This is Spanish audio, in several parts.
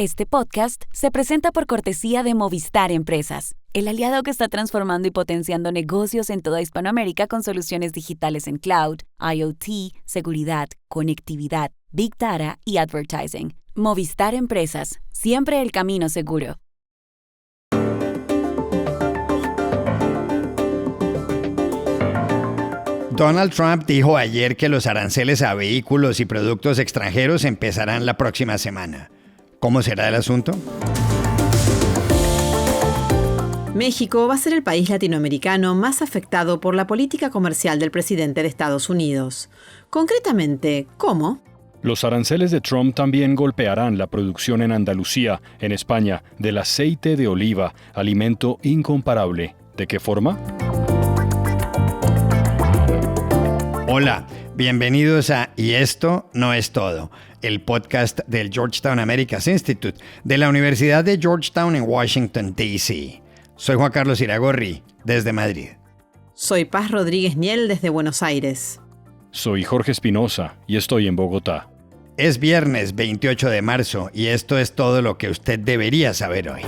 Este podcast se presenta por cortesía de Movistar Empresas, el aliado que está transformando y potenciando negocios en toda Hispanoamérica con soluciones digitales en cloud, IoT, seguridad, conectividad, Big Data y advertising. Movistar Empresas, siempre el camino seguro. Donald Trump dijo ayer que los aranceles a vehículos y productos extranjeros empezarán la próxima semana. ¿Cómo será el asunto? México va a ser el país latinoamericano más afectado por la política comercial del presidente de Estados Unidos. Concretamente, ¿cómo? Los aranceles de Trump también golpearán la producción en Andalucía, en España, del aceite de oliva, alimento incomparable. ¿De qué forma? Hola, bienvenidos a Y esto no es todo, el podcast del Georgetown Americas Institute de la Universidad de Georgetown en Washington, D.C. Soy Juan Carlos Iragorri, desde Madrid. Soy Paz Rodríguez Niel, desde Buenos Aires. Soy Jorge Espinosa y estoy en Bogotá. Es viernes 28 de marzo y esto es todo lo que usted debería saber hoy.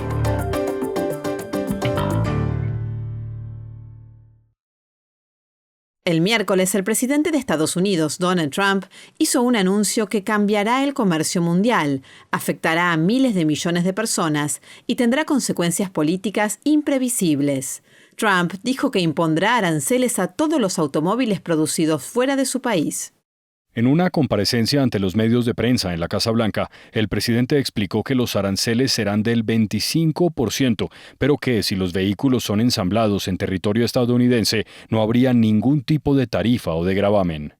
El miércoles, el presidente de Estados Unidos, Donald Trump, hizo un anuncio que cambiará el comercio mundial, afectará a miles de millones de personas y tendrá consecuencias políticas imprevisibles. Trump dijo que impondrá aranceles a todos los automóviles producidos fuera de su país. En una comparecencia ante los medios de prensa en la Casa Blanca, el presidente explicó que los aranceles serán del 25%, pero que si los vehículos son ensamblados en territorio estadounidense, no habría ningún tipo de tarifa o de gravamen.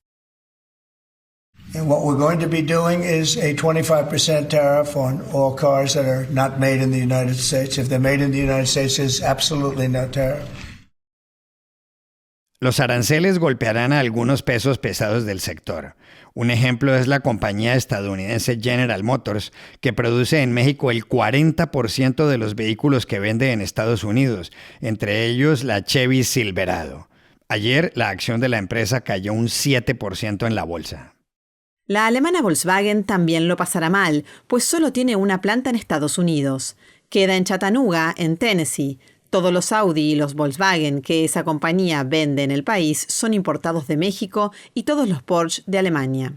And what we're going to be doing is a 25% tariff on all cars that are not made in the United States. If they're made in the United States, there's absolutely no tariff. Los aranceles golpearán a algunos pesos pesados del sector. Un ejemplo es la compañía estadounidense General Motors, que produce en México el 40% de los vehículos que vende en Estados Unidos, entre ellos la Chevy Silverado. Ayer, la acción de la empresa cayó un 7% en la bolsa. La alemana Volkswagen también lo pasará mal, pues solo tiene una planta en Estados Unidos. Queda en Chattanooga, en Tennessee. Todos los Audi y los Volkswagen que esa compañía vende en el país son importados de México y todos los Porsche de Alemania.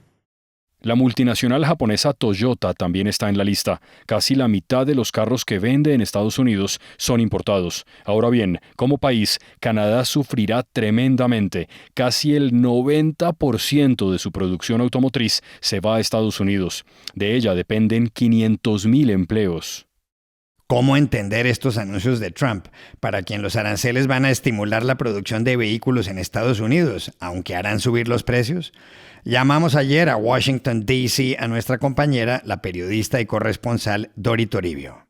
La multinacional japonesa Toyota también está en la lista. Casi la mitad de los carros que vende en Estados Unidos son importados. Ahora bien, como país, Canadá sufrirá tremendamente. Casi el 90% de su producción automotriz se va a Estados Unidos. De ella dependen 500,000 empleos. ¿Cómo entender estos anuncios de Trump, para quien los aranceles van a estimular la producción de vehículos en Estados Unidos, aunque harán subir los precios? Llamamos ayer a Washington, D.C. a nuestra compañera, la periodista y corresponsal Dori Toribio.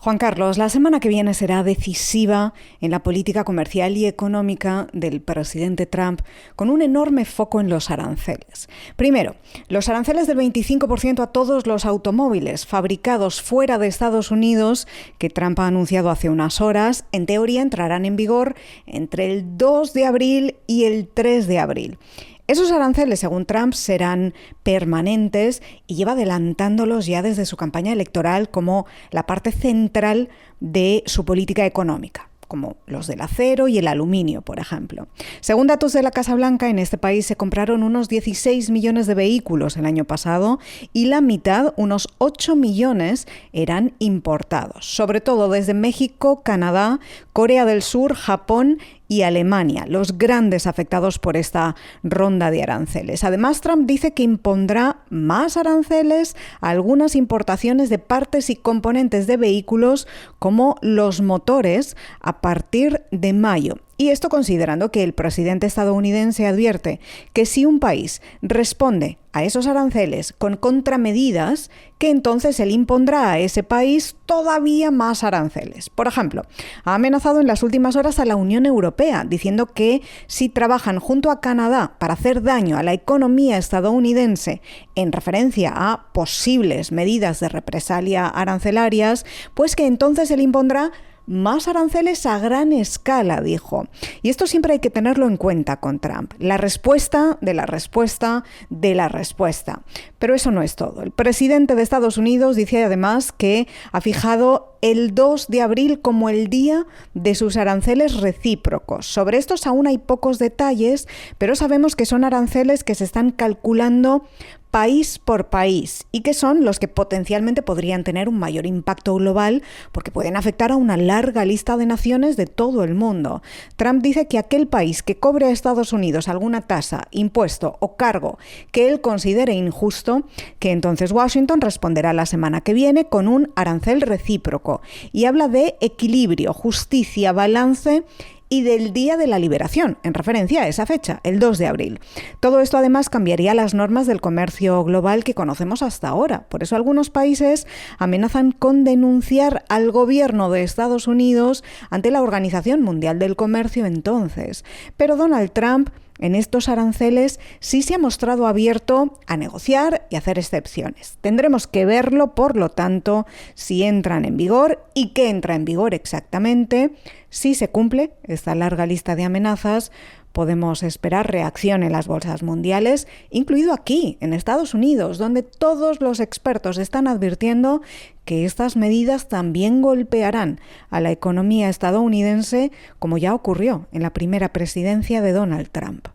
Juan Carlos, la semana que viene será decisiva en la política comercial y económica del presidente Trump, con un enorme foco en los aranceles. Primero, los aranceles del 25% a todos los automóviles fabricados fuera de Estados Unidos, que Trump ha anunciado hace unas horas, en teoría entrarán en vigor entre el 2 de abril y el 3 de abril. Esos aranceles, según Trump, serán permanentes y lleva adelantándolos ya desde su campaña electoral como la parte central de su política económica, como los del acero y el aluminio, por ejemplo. Según datos de la Casa Blanca, en este país se compraron unos 16 millones de vehículos el año pasado y la mitad, unos 8 millones, eran importados, sobre todo desde México, Canadá, Corea del Sur, Japón y Alemania, los grandes afectados por esta ronda de aranceles. Además, Trump dice que impondrá más aranceles a algunas importaciones de partes y componentes de vehículos como los motores a partir de mayo. Y esto considerando que el presidente estadounidense advierte que si un país responde a esos aranceles con contramedidas, que entonces él impondrá a ese país todavía más aranceles. Por ejemplo, ha amenazado en las últimas horas a la Unión Europea, diciendo que si trabajan junto a Canadá para hacer daño a la economía estadounidense en referencia a posibles medidas de represalia arancelarias, pues que entonces él impondrá más aranceles a gran escala, dijo. Y esto siempre hay que tenerlo en cuenta con Trump. La respuesta de la respuesta de la respuesta. Pero eso no es todo. El presidente de Estados Unidos dice además que ha fijado el 2 de abril como el día de sus aranceles recíprocos. Sobre estos aún hay pocos detalles, pero sabemos que son aranceles que se están calculando país por país y que son los que potencialmente podrían tener un mayor impacto global porque pueden afectar a una larga lista de naciones de todo el mundo. Trump dice que aquel país que cobre a Estados Unidos alguna tasa, impuesto o cargo que él considere injusto, que entonces Washington responderá la semana que viene con un arancel recíproco y habla de equilibrio, justicia, balance y del Día de la Liberación, en referencia a esa fecha, el 2 de abril. Todo esto además cambiaría las normas del comercio global que conocemos hasta ahora. Por eso algunos países amenazan con denunciar al gobierno de Estados Unidos ante la Organización Mundial del Comercio entonces. Pero Donald Trump en estos aranceles sí se ha mostrado abierto a negociar y hacer excepciones. Tendremos que verlo, por lo tanto, si entran en vigor y qué entra en vigor exactamente. Si se cumple esta larga lista de amenazas, podemos esperar reacción en las bolsas mundiales, incluido aquí, en Estados Unidos, donde todos los expertos están advirtiendo que estas medidas también golpearán a la economía estadounidense, como ya ocurrió en la primera presidencia de Donald Trump.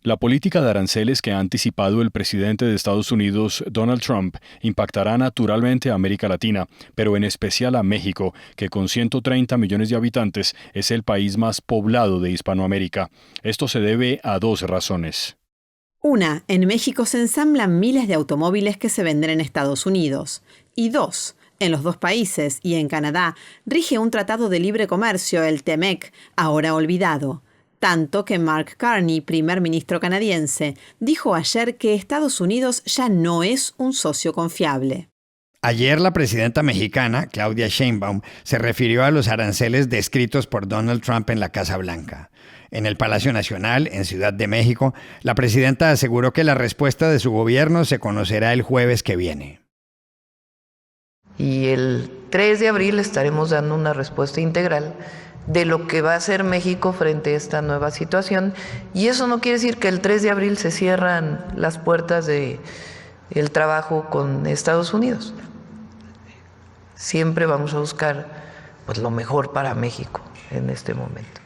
La política de aranceles que ha anticipado el presidente de Estados Unidos, Donald Trump, impactará naturalmente a América Latina, pero en especial a México, que con 130 millones de habitantes es el país más poblado de Hispanoamérica. Esto se debe a dos razones. Una, en México se ensamblan miles de automóviles que se venden en Estados Unidos. Y dos, en los dos países y en Canadá rige un tratado de libre comercio, el TEMEC, ahora olvidado. Tanto que Mark Carney, primer ministro canadiense, dijo ayer que Estados Unidos ya no es un socio confiable. Ayer la presidenta mexicana, Claudia Sheinbaum, se refirió a los aranceles descritos por Donald Trump en la Casa Blanca. En el Palacio Nacional, en Ciudad de México, la presidenta aseguró que la respuesta de su gobierno se conocerá el jueves que viene. Y el 3 de abril estaremos dando una respuesta integral de lo que va a hacer México frente a esta nueva situación. Y eso no quiere decir que el 3 de abril se cierran las puertas del trabajo con Estados Unidos. Siempre vamos a buscar lo mejor para México en este momento.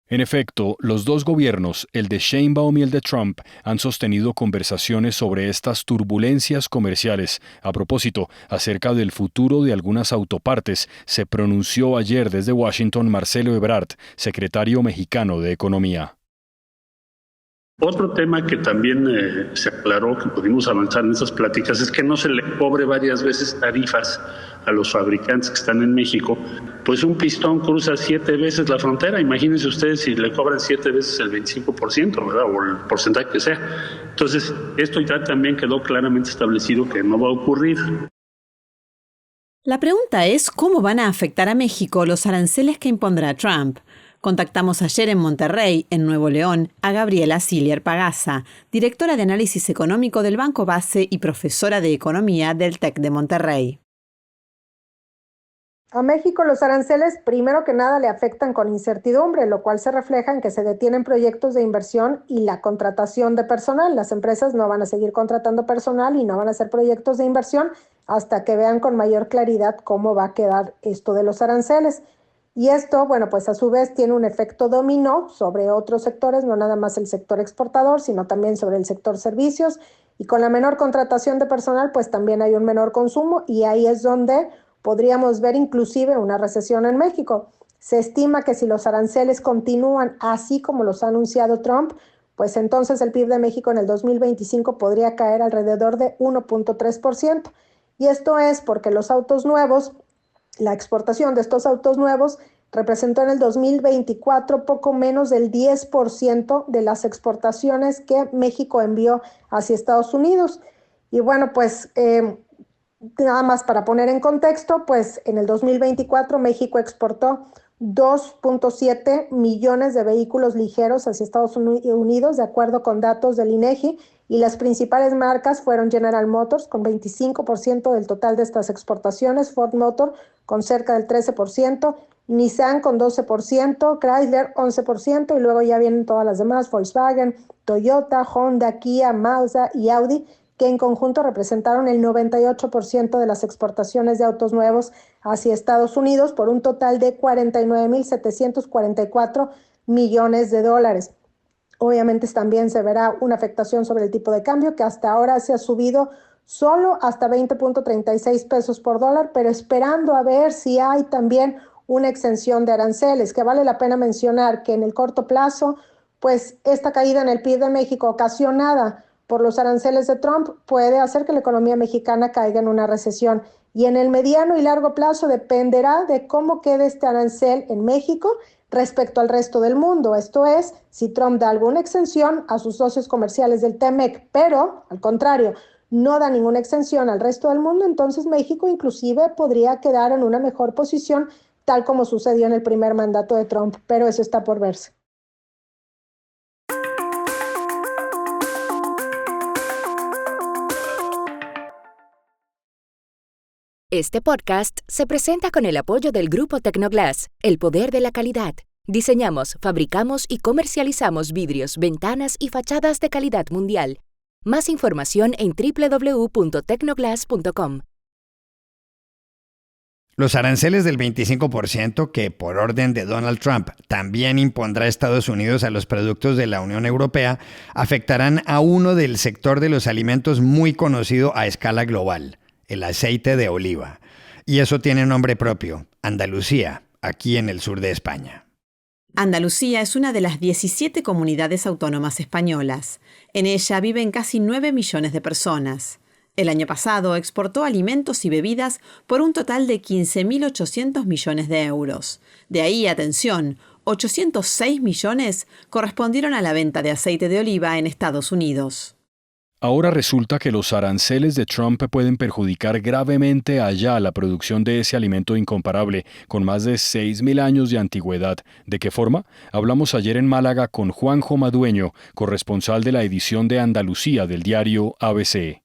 En efecto, los dos gobiernos, el de Sheinbaum y el de Trump, han sostenido conversaciones sobre estas turbulencias comerciales. A propósito, acerca del futuro de algunas autopartes, se pronunció ayer desde Washington Marcelo Ebrard, secretario mexicano de Economía. Otro tema que también se aclaró, que pudimos avanzar en esas pláticas, es que no se le cobre varias veces tarifas a los fabricantes que están en México. Pues un pistón cruza 7 veces la frontera. Imagínense ustedes si le cobran 7 veces el 25%, ¿verdad? O el porcentaje que sea. Entonces, esto ya también quedó claramente establecido que no va a ocurrir. La pregunta es cómo van a afectar a México los aranceles que impondrá Trump. Contactamos ayer en Monterrey, en Nuevo León, a Gabriela Siller Pagasa, directora de análisis económico del Banco Base y profesora de economía del TEC de Monterrey. A México los aranceles, primero que nada, le afectan con incertidumbre, lo cual se refleja en que se detienen proyectos de inversión y la contratación de personal. Las empresas no van a seguir contratando personal y no van a hacer proyectos de inversión hasta que vean con mayor claridad cómo va a quedar esto de los aranceles. Y esto, pues a su vez tiene un efecto dominó sobre otros sectores, no nada más el sector exportador, sino también sobre el sector servicios. Y con la menor contratación de personal, pues también hay un menor consumo y ahí es donde podríamos ver inclusive una recesión en México. Se estima que si los aranceles continúan así como los ha anunciado Trump, pues entonces el PIB de México en el 2025 podría caer alrededor de 1.3%. Y esto es porque los autos nuevos, la exportación de estos autos nuevos representó en el 2024 poco menos del 10% de las exportaciones que México envió hacia Estados Unidos. Y nada más para poner en contexto, pues en el 2024 México exportó 2.7 millones de vehículos ligeros hacia Estados Unidos, de acuerdo con datos del INEGI, y las principales marcas fueron General Motors, con 25% del total de estas exportaciones, Ford Motor, con cerca del 13%, Nissan con 12%, Chrysler 11%, y luego ya vienen todas las demás, Volkswagen, Toyota, Honda, Kia, Mazda y Audi, que en conjunto representaron el 98% de las exportaciones de autos nuevos hacia Estados Unidos, por un total de 49.744 millones de dólares. Obviamente también se verá una afectación sobre el tipo de cambio, que hasta ahora se ha subido solo hasta 20.36 pesos por dólar, pero esperando a ver si hay también una exención de aranceles, que vale la pena mencionar que en el corto plazo, pues esta caída en el PIB de México ocasionada por los aranceles de Trump puede hacer que la economía mexicana caiga en una recesión. Y en el mediano y largo plazo dependerá de cómo quede este arancel en México respecto al resto del mundo. Esto es, si Trump da alguna exención a sus socios comerciales del TEMEC, pero, al contrario, no da ninguna exención al resto del mundo, entonces México inclusive podría quedar en una mejor posición, tal como sucedió en el primer mandato de Trump, pero eso está por verse. Este podcast se presenta con el apoyo del Grupo Tecnoglass, el poder de la calidad. Diseñamos, fabricamos y comercializamos vidrios, ventanas y fachadas de calidad mundial. Más información en www.tecnoglass.com. Los aranceles del 25% que, por orden de Donald Trump, también impondrá Estados Unidos a los productos de la Unión Europea, afectarán a uno del sector de los alimentos muy conocido a escala global: el aceite de oliva. Y eso tiene nombre propio: Andalucía, aquí en el sur de España. Andalucía es una de las 17 comunidades autónomas españolas. En ella viven casi 9 millones de personas. El año pasado exportó alimentos y bebidas por un total de 15.800 millones de euros. De ahí, atención, 806 millones correspondieron a la venta de aceite de oliva en Estados Unidos. Ahora resulta que los aranceles de Trump pueden perjudicar gravemente allá la producción de ese alimento incomparable, con más de 6.000 años de antigüedad. ¿De qué forma? Hablamos ayer en Málaga con Juanjo Madueño, corresponsal de la edición de Andalucía del diario ABC.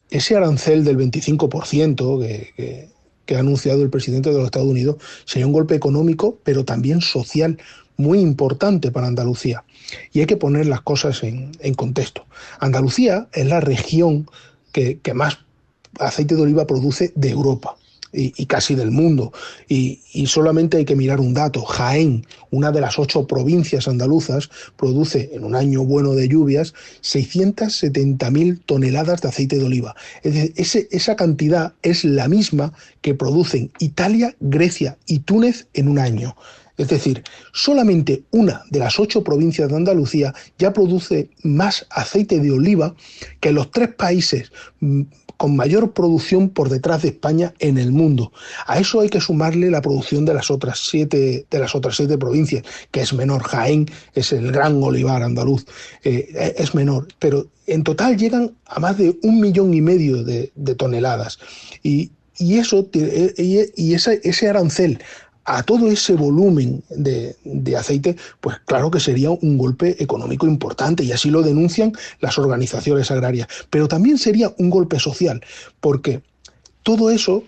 Ese arancel del 25% que ha anunciado el presidente de los Estados Unidos sería un golpe económico, pero también social, muy importante para Andalucía. Y hay que poner las cosas en contexto. Andalucía es la región que más aceite de oliva produce de Europa y casi del mundo. Y solamente hay que mirar un dato. Jaén, una de las 8 provincias andaluzas, produce en un año bueno de lluvias 670.000 toneladas de aceite de oliva. Es decir, esa cantidad es la misma que producen Italia, Grecia y Túnez en un año. Es decir, solamente una de las 8 provincias de Andalucía ya produce más aceite de oliva que los 3 países con mayor producción por detrás de España en el mundo. A eso hay que sumarle la producción de las otras 7 provincias, que es menor. Jaén es el gran olivar andaluz, es menor, pero en total llegan a más de 1,5 millones de toneladas. Y ese arancel a todo ese volumen de aceite, pues claro que sería un golpe económico importante, y así lo denuncian las organizaciones agrarias. Pero también sería un golpe social, porque todo eso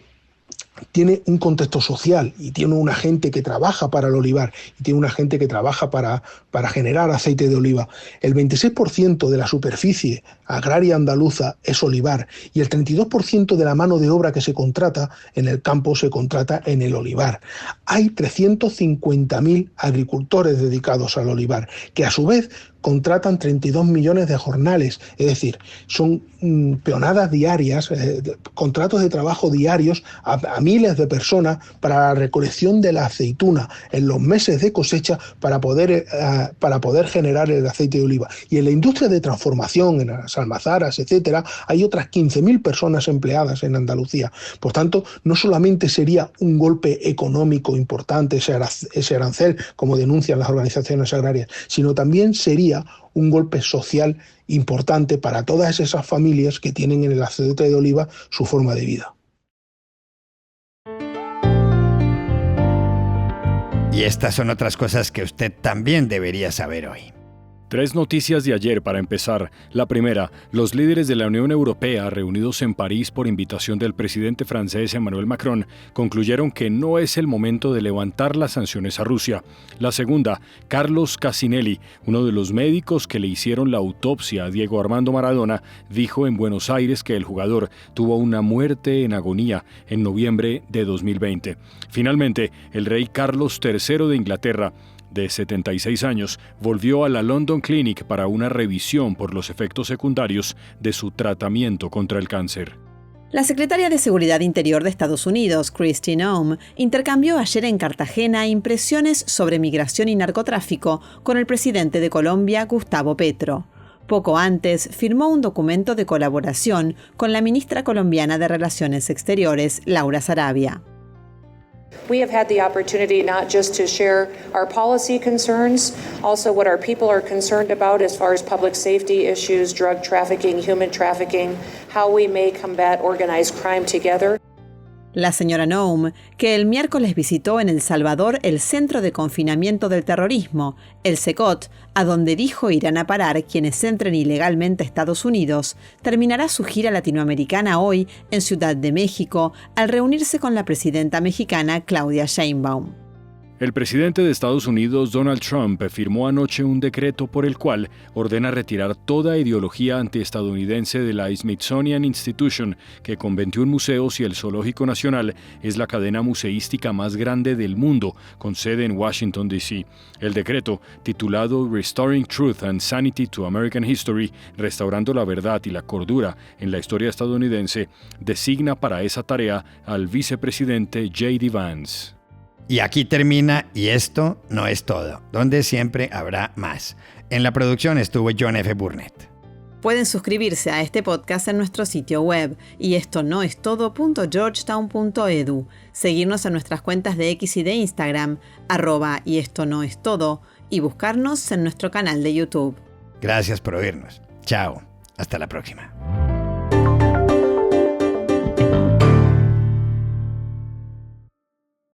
tiene un contexto social y tiene una gente que trabaja para el olivar y tiene una gente que trabaja para generar aceite de oliva. El 26% de la superficie agraria andaluza es olivar y el 32% de la mano de obra que se contrata en el campo se contrata en el olivar. Hay 350.000 agricultores dedicados al olivar, que a su vez contratan 32 millones de jornales, es decir, son peonadas diarias, contratos de trabajo diarios a miles de personas para la recolección de la aceituna en los meses de cosecha para poder generar el aceite de oliva. Y en la industria de transformación, en las almazaras, etcétera, hay otras 15.000 personas empleadas en Andalucía. Por tanto, no solamente sería un golpe económico importante ese arancel, como denuncian las organizaciones agrarias, sino también sería un golpe social importante para todas esas familias que tienen en el aceite de oliva su forma de vida. Y estas son otras cosas que usted también debería saber hoy. 3 noticias de ayer para empezar. La primera, los líderes de la Unión Europea, reunidos en París por invitación del presidente francés Emmanuel Macron, concluyeron que no es el momento de levantar las sanciones a Rusia. La segunda, Carlos Cassinelli, uno de los médicos que le hicieron la autopsia a Diego Armando Maradona, dijo en Buenos Aires que el jugador tuvo una muerte en agonía en noviembre de 2020. Finalmente, el rey Carlos III de Inglaterra, de 76 años, volvió a la London Clinic para una revisión por los efectos secundarios de su tratamiento contra el cáncer. La secretaria de Seguridad Interior de Estados Unidos, Kristi Noem, intercambió ayer en Cartagena impresiones sobre migración y narcotráfico con el presidente de Colombia, Gustavo Petro. Poco antes, firmó un documento de colaboración con la ministra colombiana de Relaciones Exteriores, Laura Sarabia. We have had the opportunity not just to share our policy concerns, also what our people are concerned about as far as public safety issues, drug trafficking, human trafficking, how we may combat organized crime together. La señora Noem, que el miércoles visitó en El Salvador el Centro de Confinamiento del Terrorismo, el CECOT, a donde dijo irán a parar quienes entren ilegalmente a Estados Unidos, terminará su gira latinoamericana hoy en Ciudad de México al reunirse con la presidenta mexicana Claudia Sheinbaum. El presidente de Estados Unidos, Donald Trump, firmó anoche un decreto por el cual ordena retirar toda ideología antiestadounidense de la Smithsonian Institution, que con 21 museos y el Zoológico Nacional es la cadena museística más grande del mundo, con sede en Washington, D.C. El decreto, titulado Restoring Truth and Sanity to American History, restaurando la verdad y la cordura en la historia estadounidense, designa para esa tarea al vicepresidente J.D. Vance. Y aquí termina Y esto no es todo, donde siempre habrá más. En la producción estuvo John F. Burnett. Pueden suscribirse a este podcast en nuestro sitio web y esto no es todo.georgetown.edu, seguirnos en nuestras cuentas de X y de Instagram, @y esto no es todo, y buscarnos en nuestro canal de YouTube. Gracias por oírnos. Chao. Hasta la próxima.